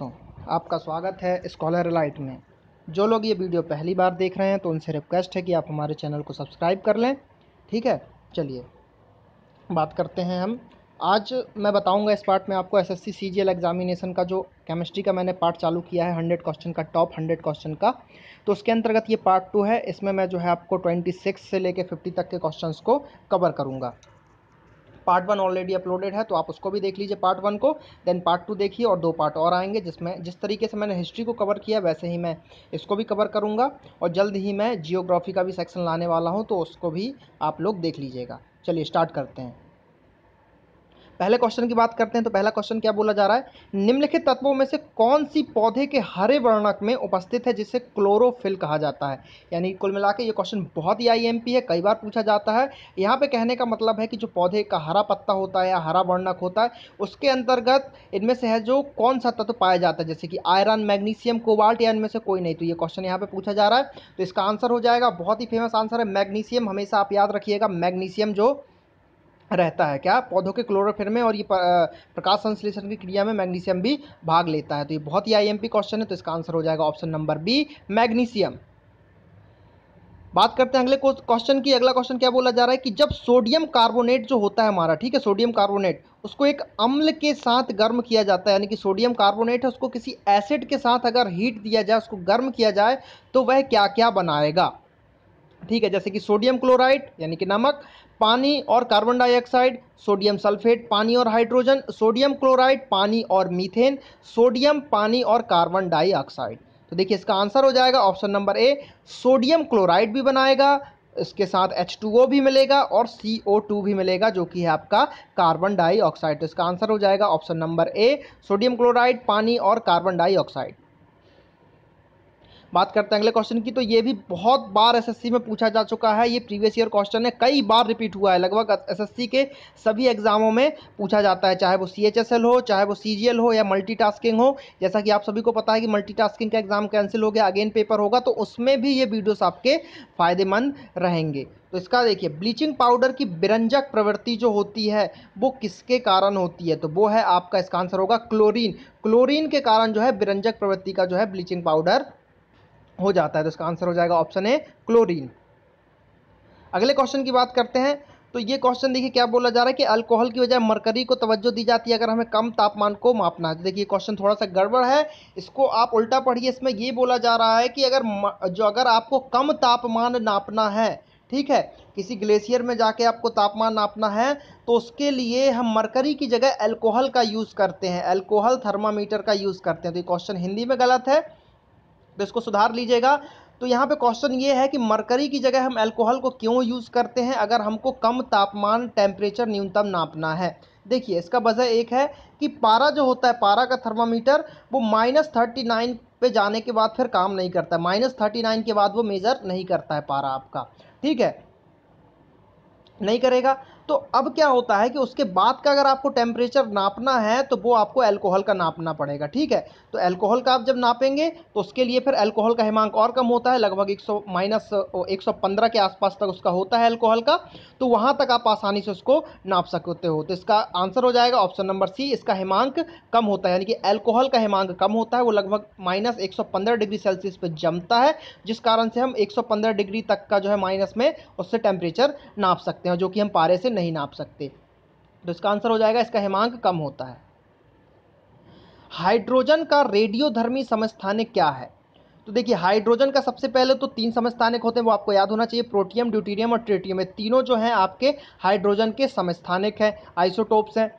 दोस्तों, आपका स्वागत है स्कॉलर एलाइट में। जो लोग ये वीडियो पहली बार देख रहे हैं तो उनसे रिक्वेस्ट है कि आप हमारे चैनल को सब्सक्राइब कर लें। ठीक है, चलिए बात करते हैं हम। आज मैं बताऊंगा इस पार्ट में आपको एसएससी सीजीएल एग्जामिनेशन का जो केमिस्ट्री का मैंने पार्ट चालू किया है 100 क्वेश्चन का, टॉप 100 क्वेश्चन का। तो उसके अंतर्गत ये पार्ट 2 है। इसमें मैं जो है आपको 26 से लेकर 50 तक के क्वेश्चंस को कवर करूँगा। पार्ट 1 ऑलरेडी अपलोडेड है तो आप उसको भी देख लीजिए पार्ट 1 को। देन पार्ट 2 देखिए और 2 पार्ट और आएंगे जिसमें जिस तरीके से मैंने हिस्ट्री को कवर किया वैसे ही मैं इसको भी कवर करूंगा। और जल्द ही मैं जियोग्राफी का भी सेक्शन लाने वाला हूं तो उसको भी आप लोग देख लीजिएगा। चलिए स्टार्ट करते हैं। पहले क्वेश्चन की बात करते हैं। तो पहला क्वेश्चन क्या बोला जा रहा है, निम्नलिखित तत्वों में से कौन सी पौधे के हरे वर्णक में उपस्थित है जिसे क्लोरोफिल कहा जाता है। यानी कुल मिला के ये क्वेश्चन बहुत ही आईएमपी है, कई बार पूछा जाता है। यहाँ पे कहने का मतलब है कि जो पौधे का हरा पत्ता होता है या हरा वर्णक होता है उसके अंतर्गत इनमें से है जो कौन सा तत्व पाया जाता है, जैसे कि आयरन, मैग्नीशियम, कोबाल्ट, या इनमें से कोई नहीं। तो ये क्वेश्चन यहाँ पे पूछा जा रहा है तो इसका आंसर हो जाएगा, बहुत ही फेमस आंसर है मैग्नीशियम। हमेशा आप याद रखिएगा, मैग्नीशियम जो रहता है क्या पौधों के क्लोरोफिल में, और ये प्रकाश संश्लेषण की क्रिया में मैग्नीशियम भी भाग लेता है। तो ये बहुत ही आईएमपी क्वेश्चन है तो इसका आंसर हो जाएगा ऑप्शन नंबर बी, मैग्नीशियम। बात करते हैं अगले क्वेश्चन की। अगला क्वेश्चन क्या बोला जा रहा है कि जब सोडियम कार्बोनेट जो होता है हमारा, ठीक है, सोडियम कार्बोनेट, उसको एक अम्ल के साथ गर्म किया जाता है, यानी कि सोडियम कार्बोनेट है उसको किसी एसिड के साथ अगर हीट दिया जाए, उसको गर्म किया जाए तो वह क्या क्या बनाएगा। ठीक है, जैसे कि सोडियम क्लोराइड यानी कि नमक, पानी और कार्बन डाइऑक्साइड, सोडियम सल्फेट पानी और हाइड्रोजन, सोडियम क्लोराइड पानी और मीथेन, सोडियम पानी और कार्बन डाइऑक्साइड। तो देखिए इसका आंसर हो जाएगा ऑप्शन नंबर ए, सोडियम क्लोराइड भी बनाएगा, इसके साथ H2O भी मिलेगा और CO2 भी मिलेगा जो कि है आपका कार्बन डाइऑक्साइड। तो इसका आंसर हो जाएगा ऑप्शन नंबर ए, सोडियम क्लोराइड, पानी और कार्बन डाइऑक्साइड। बात करते हैं अगले क्वेश्चन की। तो ये भी बहुत बार एसएससी में पूछा जा चुका है, ये प्रीवियस ईयर क्वेश्चन है, कई बार रिपीट हुआ है, लगभग एसएससी के सभी एग्जामों में पूछा जाता है, चाहे वो सीएचएसएल हो, चाहे वो सीजीएल हो या मल्टीटास्किंग हो। जैसा कि आप सभी को पता है कि मल्टीटास्किंग का एग्जाम कैंसिल हो गया, अगेन पेपर होगा, तो उसमें भी ये वीडियोस आपके फायदेमंद रहेंगे। तो इसका देखिए, ब्लीचिंग पाउडर की विरंजक प्रवृत्ति जो होती है वो किसके कारण होती है, तो वो है आपका, इसका आंसर होगा क्लोरीन। क्लोरीन के कारण जो है विरंजक प्रवृत्ति का जो है ब्लीचिंग पाउडर हो जाता है। तो इसका आंसर हो जाएगा ऑप्शन ए, क्लोरीन। अगले क्वेश्चन की बात करते हैं। तो ये क्वेश्चन देखिए क्या बोला जा रहा है कि अल्कोहल की बजाय मरकरी को तवज्जो दी जाती है अगर हमें कम तापमान को मापना है। तो देखिए क्वेश्चन थोड़ा सा गड़बड़ है, इसको आप उल्टा पढ़िए। इसमें ये बोला जा रहा है कि अगर आपको कम तापमान नापना है, ठीक है, किसी ग्लेशियर में जाके आपको तापमान नापना है तो उसके लिए हम मरकरी की जगह अल्कोहल का यूज़ करते हैं, अल्कोहल थर्मामीटर का यूज़ करते हैं। तो ये क्वेश्चन हिंदी में गलत है तो इसको सुधार लीजिएगा। तो यहाँ पे क्वेश्चन ये है कि मरकरी की जगह हम अल्कोहल को क्यों यूज़ करते हैं, अगर हमको कम तापमान टेम्परेचर न्यूनतम नापना है। देखिए इसका वजह एक है कि पारा जो होता है, पारा का थर्मामीटर वो -39 पे जाने के बाद फिर काम नहीं करता है, -39 के बाद वो मेज़र नहीं करता है पारा आपका, ठीक है, नहीं करेगा। तो अब क्या होता है कि उसके बाद का अगर आपको टेम्परेचर नापना है तो वो आपको अल्कोहल का नापना पड़ेगा, ठीक है। तो अल्कोहल का आप जब नापेंगे तो उसके लिए फिर अल्कोहल का हिमांक और कम होता है, लगभग 115 के आसपास तक उसका होता है अल्कोहल का। तो वहाँ तक आप आसानी से उसको नाप सकते हो। तो इसका आंसर हो जाएगा ऑप्शन नंबर सी, इसका हिमांक कम होता है, यानी कि अल्कोहल का हिमांक कम होता है, वो लगभग -115 डिग्री सेल्सियस पर जमता है, जिस कारण से हम 115 डिग्री तक का जो है माइनस में उससे टेम्परेचर नाप सकते हैं, जो कि हम पारे से नहीं नाप सकते। तो इसका आंसर हो जाएगा, इसका हिमांक कम होता है। हाइड्रोजन का रेडियोधर्मी समस्थानिक क्या है। तो देखिए हाइड्रोजन का सबसे पहले तो 3 समस्थानिक होते हैं, वो आपको याद होना चाहिए, प्रोटियम, ड्यूटेरियम और ट्रिटियम। ये तीनों जो हैं आपके हाइड्रोजन के समस्थानिक हैं, आइसोटोप्स हैं।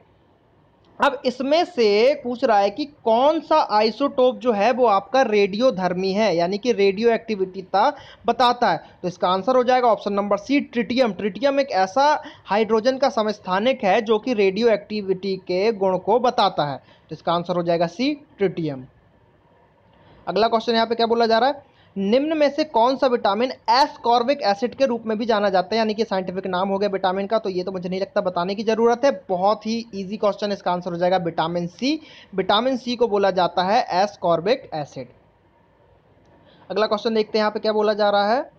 अब इसमें से पूछ रहा है कि कौन सा आइसोटोप जो है वो आपका रेडियोधर्मी है, यानी कि रेडियो एक्टिविटीता बताता है। तो इसका आंसर हो जाएगा option number C, tritium. Tritium एक ऐसा हाइड्रोजन का समस्थानिक है जो कि रेडियो एक्टिविटी के गुण को बताता है। तो इसका आंसर हो जाएगा सी, ट्रिटियम। अगला क्वेश्चन यहाँ पे क्या बोला जा रहा है, निम्न में से कौन सा विटामिन एस्कॉर्बिक एसिड के रूप में भी जाना जाता है, यानी कि साइंटिफिक नाम हो गया विटामिन का। तो ये तो मुझे नहीं लगता बताने की जरूरत है, बहुत ही इजी क्वेश्चन है, इसका आंसर हो जाएगा विटामिन सी। विटामिन सी को बोला जाता है एस्कॉर्बिक एसिड। अगला क्वेश्चन देखते हैं यहाँ पे क्या बोला जा रहा है,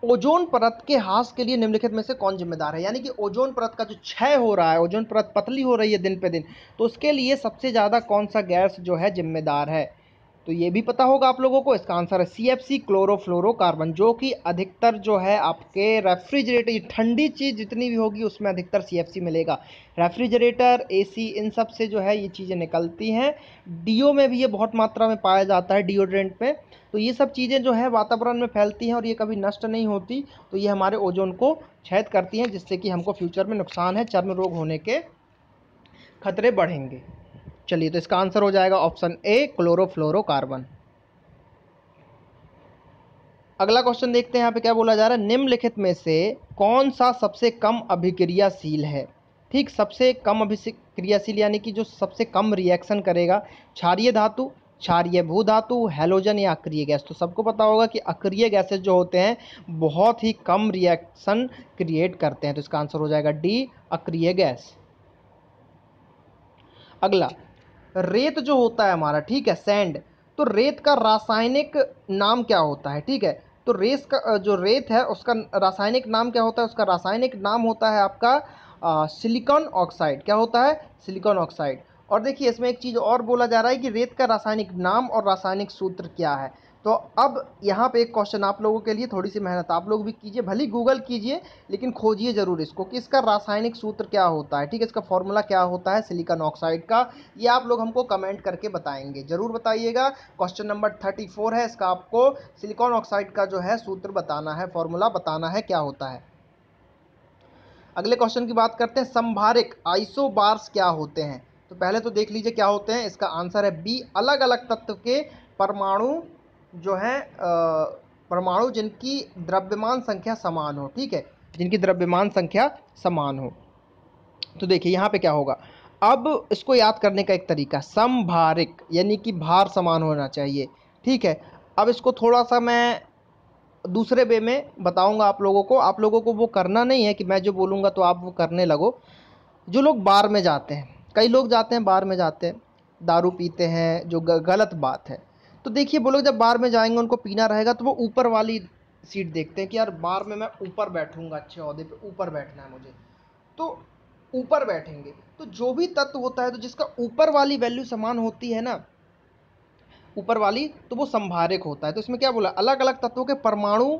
ओजोन परत के ह्रास के लिए निम्नलिखित में से कौन जिम्मेदार है। यानी कि ओजोन परत का जो क्षय हो रहा है, ओजोन परत पतली हो रही है दिन पे दिन, तो उसके लिए सबसे ज़्यादा कौन सा गैस जो है जिम्मेदार है। तो ये भी पता होगा आप लोगों को। इसका आंसर है CFC, क्लोरोफ्लोरोकार्बन, जो कि अधिकतर जो है आपके रेफ्रिजरेटर, ठंडी चीज़ जितनी भी होगी उसमें अधिकतर CFC मिलेगा। रेफ्रिजरेटर, AC, इन सब से जो है ये चीज़ें निकलती हैं। डीओ में भी ये बहुत मात्रा में पाया जाता है, डिओड्रेंट में। तो ये सब चीज़ें जो है वातावरण में फैलती हैं और ये कभी नष्ट नहीं होती, तो ये हमारे ओजोन को छेद करती हैं, जिससे कि हमको फ्यूचर में नुकसान है, चर्म रोग होने के खतरे बढ़ेंगे। चलिए, तो इसका आंसर हो जाएगा ऑप्शन ए, क्लोरोफ्लोरोकार्बन। अगला क्वेश्चन देखते हैं, यहाँ पे क्या बोला जा रहा है। निम्नलिखित में से कौन सा सबसे कम अभिक्रियाशील है। ठीक, सबसे कम अभिक्रियाशील यानी कि जो सबसे कम रिएक्शन करेगा। क्षारीय धातु, क्षारीय भू धातु, हैलोजन या अक्रिय गैस। तो सबको पता होगा कि अक्रिय गैसेज जो होते हैं बहुत ही कम रिएक्शन क्रिएट करते हैं। तो इसका आंसर हो जाएगा डी, अक्रिय गैस। अगला, रेत जो होता है हमारा, ठीक है, सैंड, तो रेत का रासायनिक नाम क्या होता है। ठीक है, तो रेत का जो रेत है उसका रासायनिक नाम क्या होता है। उसका रासायनिक नाम होता है आपका सिलिकॉन ऑक्साइड। क्या होता है, सिलिकॉन ऑक्साइड। और देखिए इसमें एक चीज़ और बोला जा रहा है कि रेत का रासायनिक नाम और रासायनिक सूत्र क्या है। तो अब यहाँ पे एक क्वेश्चन आप लोगों के लिए, थोड़ी सी मेहनत आप लोग भी कीजिए, भले गूगल कीजिए लेकिन खोजिए ज़रूर इसको कि इसका रासायनिक सूत्र क्या होता है। ठीक है, इसका फॉर्मूला क्या होता है सिलिकॉन ऑक्साइड का, ये आप लोग हमको कमेंट करके बताएंगे, ज़रूर बताइएगा। क्वेश्चन नंबर 34 है, इसका आपको सिलिकॉन ऑक्साइड का जो है सूत्र बताना है, फॉर्मूला बताना है क्या होता है। अगले क्वेश्चन की बात करते हैं, संभारिक आइसोबार्स क्या होते हैं। तो पहले तो देख लीजिए क्या होते हैं। इसका आंसर है बी, अलग अलग तत्व के परमाणु जो है परमाणु जिनकी द्रव्यमान संख्या समान हो। ठीक है, जिनकी द्रव्यमान संख्या समान हो। तो देखिए यहाँ पे क्या होगा, अब इसको याद करने का एक तरीका, समभारिक यानी कि भार समान होना चाहिए। ठीक है, अब इसको थोड़ा सा मैं दूसरे वे में बताऊंगा आप लोगों को। आप लोगों को वो करना नहीं है कि मैं जो बोलूँगा तो आप वो करने लगो। जो लोग बार में जाते हैं, कई लोग जाते हैं बार में जाते हैं, दारू पीते हैं, जो गलत बात है। तो देखिए वो लोग जब बार में जाएंगे, उनको पीना रहेगा, तो वो ऊपर वाली सीट देखते हैं कि यार बार में मैं ऊपर बैठूंगा, अच्छे ओहदे पे ऊपर बैठना है मुझे, तो ऊपर बैठेंगे। तो जो भी तत्व होता है तो जिसका ऊपर वाली वैल्यू समान होती है ना, ऊपर वाली, तो वो संभारिक होता है। तो इसमें क्या बोला, अलग अलग तत्वों के परमाणु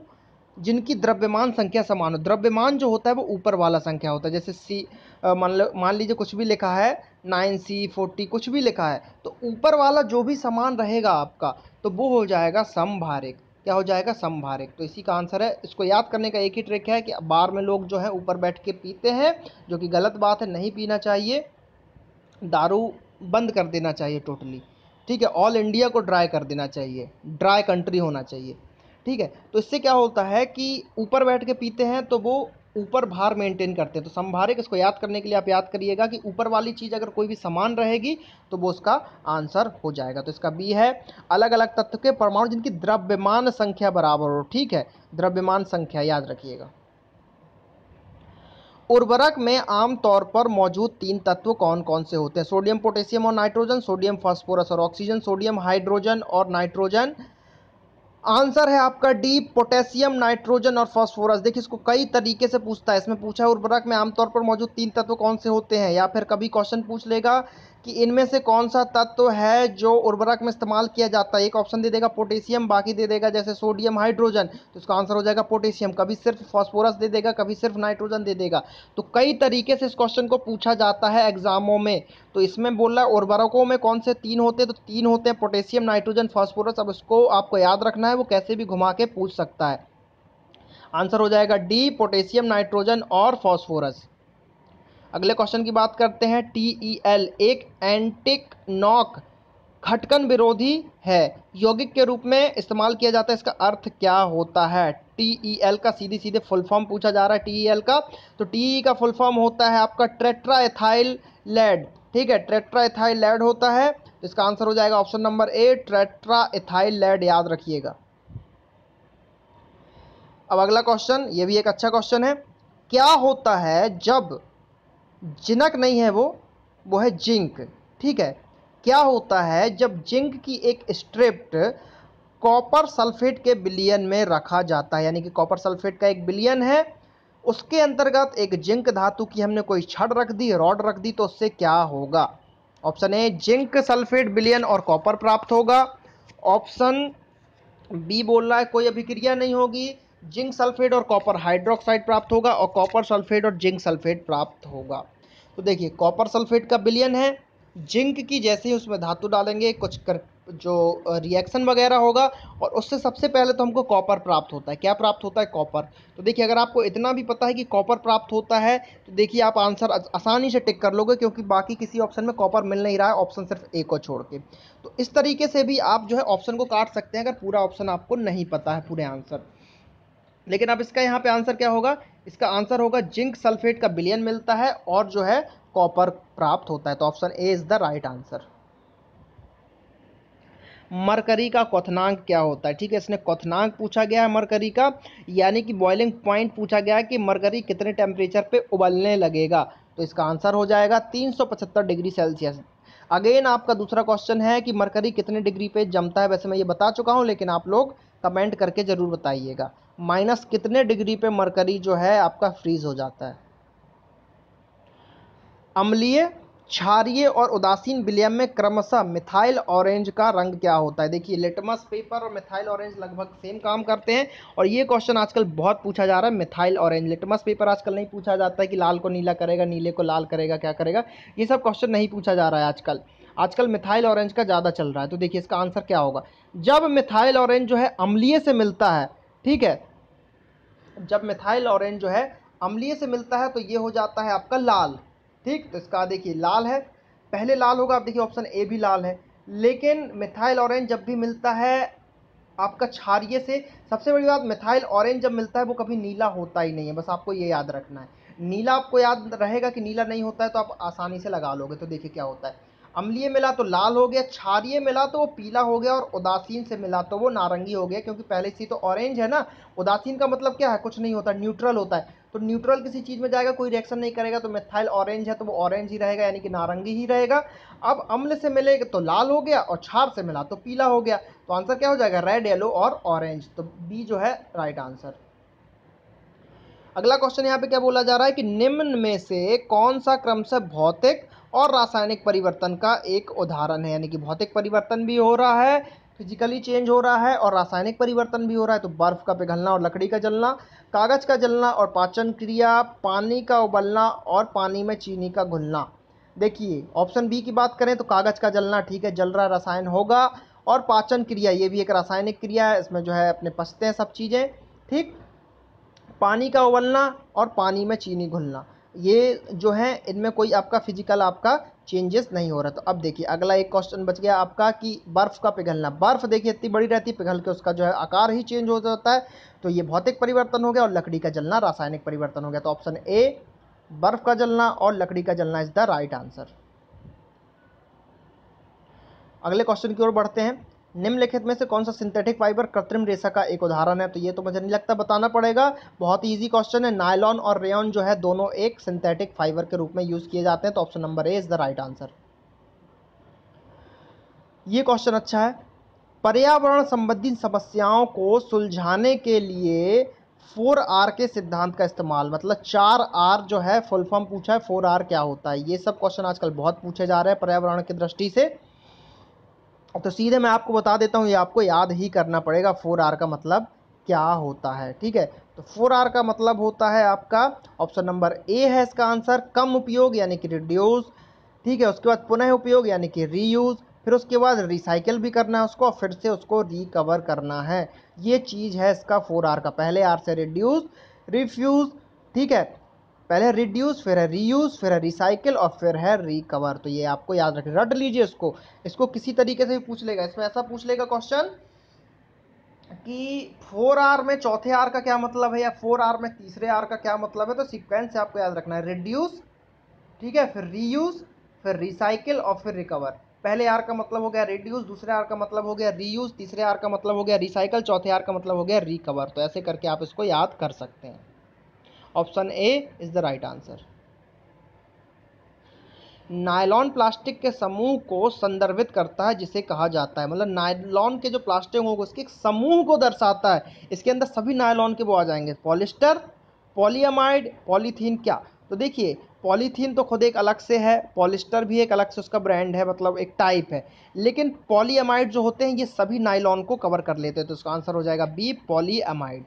जिनकी द्रव्यमान संख्या समान हो। द्रव्यमान जो होता है वो ऊपर वाला संख्या होता है। जैसे मान लीजिए कुछ भी लिखा है 9C40, कुछ भी लिखा है, तो ऊपर वाला जो भी समान रहेगा आपका, तो वो हो जाएगा समभारिक। क्या हो जाएगा, समभारिक। तो इसी का आंसर है। इसको याद करने का एक ही ट्रिक है कि बार में लोग जो है ऊपर बैठ के पीते हैं, जो कि गलत बात है, नहीं पीना चाहिए। दारू बंद कर देना चाहिए टोटली। ठीक है, ऑल इंडिया को ड्राई कर देना चाहिए, ड्राई कंट्री होना चाहिए। ठीक है, तो इससे क्या होता है कि ऊपर बैठ के पीते हैं तो वो ऊपर भार मेंटेन करते हैं। तो संभारिक, इसको याद करने के लिए आप याद करिएगा कि ऊपर वाली चीज़ अगर कोई भी समान रहेगी तो वो उसका आंसर हो जाएगा। तो इसका बी है, अलग अलग तत्व के परमाणु जिनकी द्रव्यमान संख्या बराबर हो। ठीक है, द्रव्यमान संख्या याद रखिएगा। उर्वरक में आमतौर पर मौजूद 3 तत्व कौन कौन से होते हैं। सोडियम, पोटेशियम और नाइट्रोजन, सोडियम, फास्फोरस और ऑक्सीजन, सोडियम, हाइड्रोजन और नाइट्रोजन। आंसर है आपका डी, पोटेशियम, नाइट्रोजन और फास्फोरस। देखिए इसको कई तरीके से पूछता है। इसमें पूछा है उर्वरक में आमतौर पर मौजूद 3 तत्व कौन से होते हैं, या फिर कभी क्वेश्चन पूछ लेगा कि इनमें से कौन सा तत्व है जो उर्वरक में इस्तेमाल किया जाता है। एक ऑप्शन दे देगा पोटेशियम, बाकी दे देगा जैसे सोडियम, हाइड्रोजन, तो इसका आंसर हो जाएगा पोटेशियम। कभी सिर्फ फास्फोरस दे देगा, कभी सिर्फ नाइट्रोजन दे देगा। तो कई तरीके से इस क्वेश्चन को पूछा जाता है एग्जामों में। तो इसमें बोल रहा है उर्वरकों में कौन से 3 होते हैं, तो 3 होते हैं, पोटेशियम, नाइट्रोजन, फास्फोरस। अब इसको आपको याद रखना है, वो कैसे भी घुमा के पूछ सकता है। आंसर हो जाएगा डी, पोटेशियम, नाइट्रोजन और फास्फोरस। अगले क्वेश्चन की बात करते हैं। TEL एक एंटिक नॉक खटकन विरोधी है, यौगिक के रूप में इस्तेमाल किया जाता है, इसका अर्थ क्या होता है। TEL का सीधे सीधे फुल फॉर्म पूछा जा रहा है TEL का। तो TE का फुल फॉर्म होता है आपका टेट्रा एथाइल लेड। ठीक है, टेट्रा एथाइल लेड होता है। तो इसका आंसर हो जाएगा option number A, tetraethyl lead, याद रखिएगा। अब अगला क्वेश्चन, ये भी एक अच्छा क्वेश्चन है। क्या होता है जब जिंक नहीं है, वो है जिंक। ठीक है, क्या होता है जब जिंक की एक स्ट्रिप कॉपर सल्फेट के विलयन में रखा जाता है, यानी कि कॉपर सल्फेट का एक विलयन है, उसके अंतर्गत एक जिंक धातु की हमने कोई छड़ रख दी, रॉड रख दी, तो उससे क्या होगा? ऑप्शन ए जिंक सल्फेट विलयन और कॉपर प्राप्त होगा। ऑप्शन बी बोल रहा है कोई अभिक्रिया नहीं होगी, जिंक सल्फेट और कॉपर हाइड्रोक्साइड प्राप्त होगा और कॉपर सल्फेट और जिंक सल्फेट प्राप्त होगा। तो देखिए कॉपर सल्फेट का विलयन है, जिंक की जैसे ही उसमें धातु डालेंगे कुछ जो रिएक्शन वगैरह होगा और उससे सबसे पहले तो हमको कॉपर प्राप्त होता है। क्या प्राप्त होता है? कॉपर। तो देखिए अगर आपको इतना भी पता है कि कॉपर प्राप्त होता है तो देखिए आप आंसर आसानी से टिक कर लोगे, क्योंकि बाकी किसी ऑप्शन में कॉपर मिल नहीं रहा है, ऑप्शन सिर्फ ए को छोड़ के। तो इस तरीके से भी आप जो है ऑप्शन को काट सकते हैं अगर पूरा ऑप्शन आपको नहीं पता है पूरे आंसर। लेकिन अब इसका यहाँ पे आंसर क्या होगा? इसका आंसर होगा जिंक सल्फेट का विलयन मिलता है और जो है कॉपर प्राप्त होता है। तो option A is the right answer. Mercury का क्वथनांक क्या होता है? ठीक है, इसने क्वथनांक पूछा गया है मरकरी का, यानी कि बॉइलिंग पॉइंट पूछा गया है कि मरकरी कितने टेम्परेचर पे उबलने लगेगा। तो इसका आंसर हो जाएगा 375 डिग्री सेल्सियस। अगेन आपका दूसरा क्वेश्चन है कि मरकरी कितने डिग्री पे जमता है, वैसे मैं ये बता चुका हूँ लेकिन आप लोग कमेंट करके ज़रूर बताइएगा माइनस कितने डिग्री पे मरकरी जो है आपका फ्रीज हो जाता है। अम्लीय, क्षारीय और उदासीन विलयन में क्रमशः मिथाइल ऑरेंज का रंग क्या होता है? देखिए लिटमस पेपर और मिथाइल ऑरेंज लगभग सेम काम करते हैं और ये क्वेश्चन आजकल बहुत पूछा जा रहा है। मिथाइल ऑरेंज, लिटमस पेपर आजकल नहीं पूछा जाता है कि लाल को नीला करेगा, नीले को लाल करेगा, क्या करेगा, ये सब क्वेश्चन नहीं पूछा जा रहा है आजकल। आजकल मिथाइल ऑरेंज का ज़्यादा चल रहा है। तो देखिए इसका आंसर क्या होगा? जब मिथाइल ऑरेंज जो है अम्लीय से मिलता है, ठीक है, जब मिथाइल ऑरेंज जो है अम्लीय से मिलता है तो ये हो जाता है आपका लाल। ठीक, तो इसका देखिए लाल है, पहले लाल होगा। आप देखिए ऑप्शन ए भी लाल है। लेकिन मिथाइल ऑरेंज जब भी मिलता है आपका क्षारीय से, सबसे बड़ी बात मिथाइल ऑरेंज जब मिलता है वो कभी नीला होता ही नहीं है, बस आपको ये याद रखना है। नीला आपको याद रहेगा कि नीला नहीं होता है तो आप आसानी से लगा लोगे। तो देखिए क्या होता है, अम्लीय मिला तो लाल हो गया, क्षारीय मिला तो वो पीला हो गया और उदासीन से मिला तो वो नारंगी हो गया, क्योंकि पहले से तो ऑरेंज है ना। उदासीन का मतलब क्या है? कुछ नहीं होता, न्यूट्रल होता है। तो न्यूट्रल किसी चीज़ में जाएगा, कोई रिएक्शन नहीं करेगा, तो मिथाइल ऑरेंज है तो वो ऑरेंज ही रहेगा, यानी कि नारंगी ही रहेगा। अब अम्ल से मिलेगा तो लाल हो गया और क्षार से मिला तो पीला हो गया। तो आंसर क्या हो जाएगा? रेड, येलो और ऑरेंज। तो बी जो है राइट आंसर। अगला क्वेश्चन यहाँ पे क्या बोला जा रहा है कि निम्न में से कौन सा क्रमशः भौतिक और रासायनिक परिवर्तन का एक उदाहरण है? यानी कि भौतिक परिवर्तन भी हो रहा है, फिजिकली चेंज हो रहा है और रासायनिक परिवर्तन भी हो रहा है। तो बर्फ का पिघलना और लकड़ी का जलना, कागज का जलना और पाचन क्रिया, पानी का उबलना और पानी में चीनी का घुलना। देखिए ऑप्शन बी की बात करें तो कागज का जलना, ठीक है, जल रहा रसायन होगा। और पाचन क्रिया, ये भी एक रासायनिक क्रिया है, इसमें जो है अपने पचते हैं सब चीज़ें। ठीक, पानी का उबलना और पानी में चीनी घुलना, ये जो है इनमें कोई आपका फिजिकल आपका चेंजेस नहीं हो रहा। तो अब देखिए अगला एक क्वेश्चन बच गया आपका कि बर्फ़ का पिघलना। बर्फ़ देखिए इतनी बड़ी रहती है, पिघल के उसका जो है आकार ही चेंज हो जाता है। तो ये भौतिक परिवर्तन हो गया और लकड़ी का जलना रासायनिक परिवर्तन हो गया। तो ऑप्शन ए बर्फ़ का जलना और लकड़ी का जलना इज द राइट आंसर। अगले क्वेश्चन की ओर बढ़ते हैं। निम्नलिखित में से कौन सा सिंथेटिक फाइबर कृत्रिम रेशा का एक उदाहरण है? तो ये तो मुझे नहीं लगता बताना पड़ेगा, बहुत ही ईजी क्वेश्चन है। नायलॉन और रेयन जो है दोनों एक सिंथेटिक फाइबर के रूप में यूज किए जाते हैं। तो option number A is the right answer. ये क्वेश्चन अच्छा है। पर्यावरण संबंधी समस्याओं को सुलझाने के लिए 4R के सिद्धांत का इस्तेमाल, मतलब 4R जो है फुल फॉर्म पूछा है, 4R क्या होता है? ये सब क्वेश्चन आजकल बहुत पूछे जा रहे हैं पर्यावरण की दृष्टि से। तो सीधे मैं आपको बता देता हूँ, ये आपको याद ही करना पड़ेगा 4R का मतलब क्या होता है। ठीक है, तो 4R का मतलब होता है आपका, ऑप्शन नंबर ए है इसका आंसर, कम उपयोग यानी कि रिड्यूस। ठीक है, उसके बाद पुनः उपयोग यानी कि रीयूज, फिर उसके बाद रिसाइकिल भी करना है उसको, फिर से उसको रिकवर करना है। ये चीज़ है इसका 4R का। पहले आर से रिड्यूस, रिफ्यूज, ठीक है, पहले रिड्यूस, फिर है रीयूज, फिर है रिसाइकिल और फिर है रिकवर। तो ये आपको याद रखें, रट लीजिए इसको। इसको किसी तरीके से भी पूछ लेगा, इसमें ऐसा पूछ लेगा क्वेश्चन कि 4R में चौथे आर का क्या मतलब है या 4R में तीसरे आर का क्या मतलब है। तो सीक्वेंस से आपको याद रखना है, रिड्यूस, ठीक है, फिर रीयूज, फिर रिसाइकिल और फिर रिकवर। पहले आर का मतलब हो गया रिड्यूस, दूसरे आर का मतलब हो गया रीयूज, तीसरे आर का मतलब हो गया रिसाइकिल, चौथे आर का मतलब हो गया रिकवर। तो ऐसे करके आप इसको याद कर सकते हैं। Option A is the right answer. Nylon plastic के समूह को संदर्भित करता है जिसे कहा जाता है, मतलब नायलॉन के जो प्लास्टिक होगा उसके एक समूह को दर्शाता है। इसके अंदर सभी नायलॉन के वो आ जाएंगे, पॉलिस्टर, पॉलीअमाइड, पॉलीथीन। क्या, तो देखिए पॉलीथीन तो खुद एक अलग से है, पॉलिस्टर भी एक अलग से उसका ब्रांड है, मतलब एक टाइप है, लेकिन पॉलीअमाइड जो होते हैं ये सभी नायलॉन को कवर कर लेते हैं। तो इसका आंसर हो जाएगा बी, पॉलीअमाइड।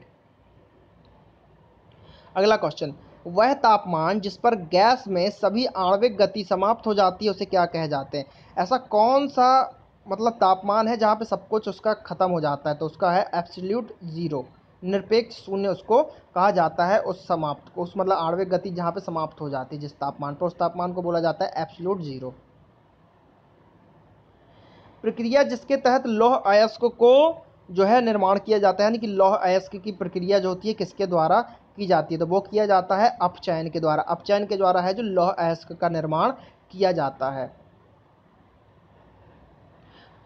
अगला क्वेश्चन, वह तापमान जिस पर गैस में सभी आणविक गति समाप्त हो जाती है उसे क्या कहे जाते हैं? ऐसा कौन सा मतलब तापमान है जहाँ पे सब कुछ उसका खत्म हो जाता है? तो उसका है एब्सोल्यूट जीरो, निरपेक्ष शून्य उसको कहा जाता है, उस समाप्त को, उस मतलब आणविक गति जहाँ पे समाप्त हो जाती है जिस तापमान पर, उस तापमान को बोला जाता है एब्सोल्यूट जीरो। प्रक्रिया जिसके तहत लौह अयस्क को जो है निर्माण किया जाता है, यानी कि लौह अयस्क की प्रक्रिया जो होती है किसके द्वारा की जाती है? तो वो किया जाता है अपचयन के द्वारा। अपचयन के द्वारा है जो लौह अयस्क का निर्माण किया जाता है।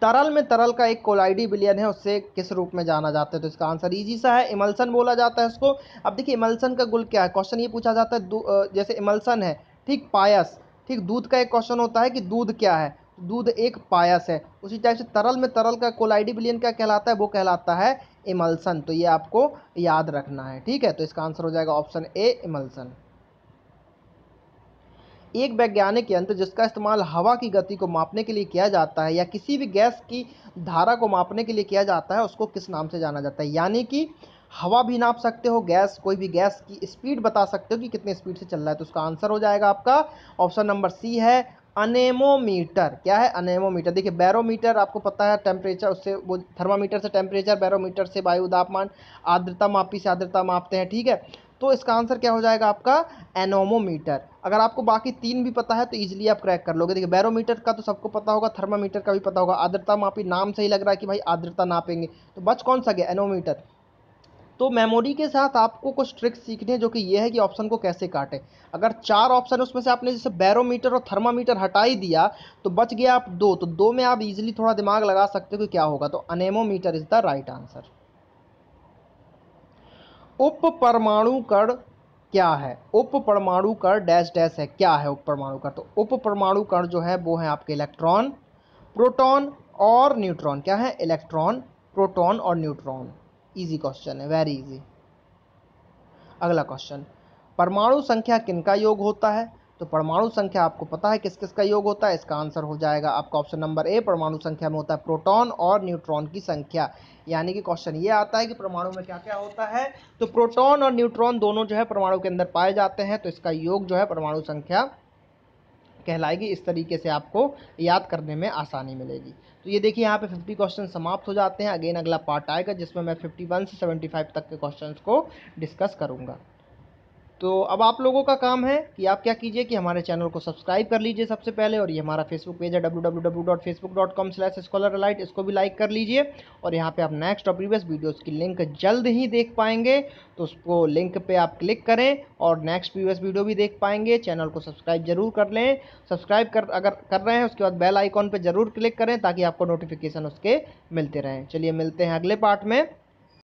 तरल में तरल का एक कोलाइडी विलयन है, उससे किस रूप में जाना जाता है? तो इसका आंसर इजी सा है, इमल्सन बोला जाता है इसको। अब देखिए इमल्सन का गुण क्या है, क्वेश्चन ये पूछा जाता है जैसे इमल्सन है, ठीक, पायस, ठीक, दूध का एक क्वेश्चन होता है कि दूध क्या है, दूध एक पायस है। उसी टाइप से तरल में तरल का कोलाइडी विलयन क्या कहलाता है? वो कहलाता है इमल्सन। तो ये आपको याद रखना है, ठीक है। तो इसका आंसर हो जाएगा ऑप्शन ए, इमल्सन। एक वैज्ञानिक यंत्र जिसका इस्तेमाल हवा की गति को मापने के लिए किया जाता है या किसी भी गैस की धारा को मापने के लिए किया जाता है उसको किस नाम से जाना जाता है? यानी कि हवा भी नाप सकते हो, गैस, कोई भी गैस की स्पीड बता सकते हो कि कितने स्पीड से चल रहा है। तो उसका आंसर हो जाएगा आपका ऑप्शन नंबर सी है, अनेमोमीटर। क्या है? अनेमोमीटर। देखिए बैरोमीटर आपको पता है टेम्परेचर, उससे वो थर्मामीटर से टेम्परेचर, बैरोमीटर से वायु तापमान, आर्द्रता मापी से आर्द्रता मापते हैं, ठीक है। तो इसका आंसर क्या हो जाएगा आपका? एनोमोमीटर। अगर आपको बाकी तीन भी पता है तो इजीली आप क्रैक कर लोगे। देखिए बैरोमीटर का तो सबको पता होगा, थर्मामीटर का भी पता होगा, आर्द्रता मापी नाम से ही लग रहा है कि भाई आर्द्रता नापेंगे, तो बच कौन सा गया? एनोमीटर। तो मेमोरी के साथ आपको कुछ ट्रिक्स सीखने हैं, जो कि ये है कि ऑप्शन को कैसे काटें। अगर चार ऑप्शन है उसमें से आपने जैसे बैरोमीटर और थर्मामीटर हटा ही दिया तो बच गया आप दो, तो दो में आप इजीली थोड़ा दिमाग लगा सकते हो कि क्या होगा। तो अनेमोमीटर इज द राइट आंसर। उप परमाणु कण क्या है? उप परमाणु कण डैश डैश है, क्या है उप परमाणु कण? तो उप परमाणु कण जो है वो है आपके इलेक्ट्रॉन, प्रोटॉन और न्यूट्रॉन। क्या है? इलेक्ट्रॉन, प्रोटॉन और न्यूट्रॉन। इजी क्वेश्चन है, वेरी इजी। अगला क्वेश्चन, परमाणु संख्या किनका योग होता है? तो परमाणु संख्या आपको पता है किस किस का योग होता है। इसका आंसर हो जाएगा आपका ऑप्शन नंबर ए, परमाणु संख्या में होता है प्रोटॉन और न्यूट्रॉन की संख्या। यानी कि क्वेश्चन ये आता है कि परमाणु में क्या क्या होता है, तो प्रोटॉन और न्यूट्रॉन दोनों जो है परमाणु के अंदर पाए जाते हैं, तो इसका योग जो है परमाणु संख्या कहलाएगी। इस तरीके से आपको याद करने में आसानी मिलेगी। तो ये देखिए यहाँ पे 50 क्वेश्चन समाप्त हो जाते हैं। अगेन अगला पार्ट आएगा जिसमें मैं 51 से 75 तक के क्वेश्चंस को डिस्कस करूँगा। तो अब आप लोगों का काम है कि आप क्या कीजिए कि हमारे चैनल को सब्सक्राइब कर लीजिए सबसे पहले, और ये हमारा फेसबुक पेज है www.facebook.com/scholaralite, इसको भी लाइक कर लीजिए। और यहाँ पे आप नेक्स्ट और प्रीवियस वीडियोस की लिंक जल्द ही देख पाएंगे, तो उसको लिंक पे आप क्लिक करें और नेक्स्ट प्रीवियस वीडियो भी देख पाएंगे। चैनल को सब्सक्राइब जरूर कर लें, सब्सक्राइब कर अगर कर रहे हैं उसके बाद बेल आइकॉन पर जरूर क्लिक करें ताकि आपको नोटिफिकेशन उसके मिलते रहें। चलिए मिलते हैं अगले पार्ट में।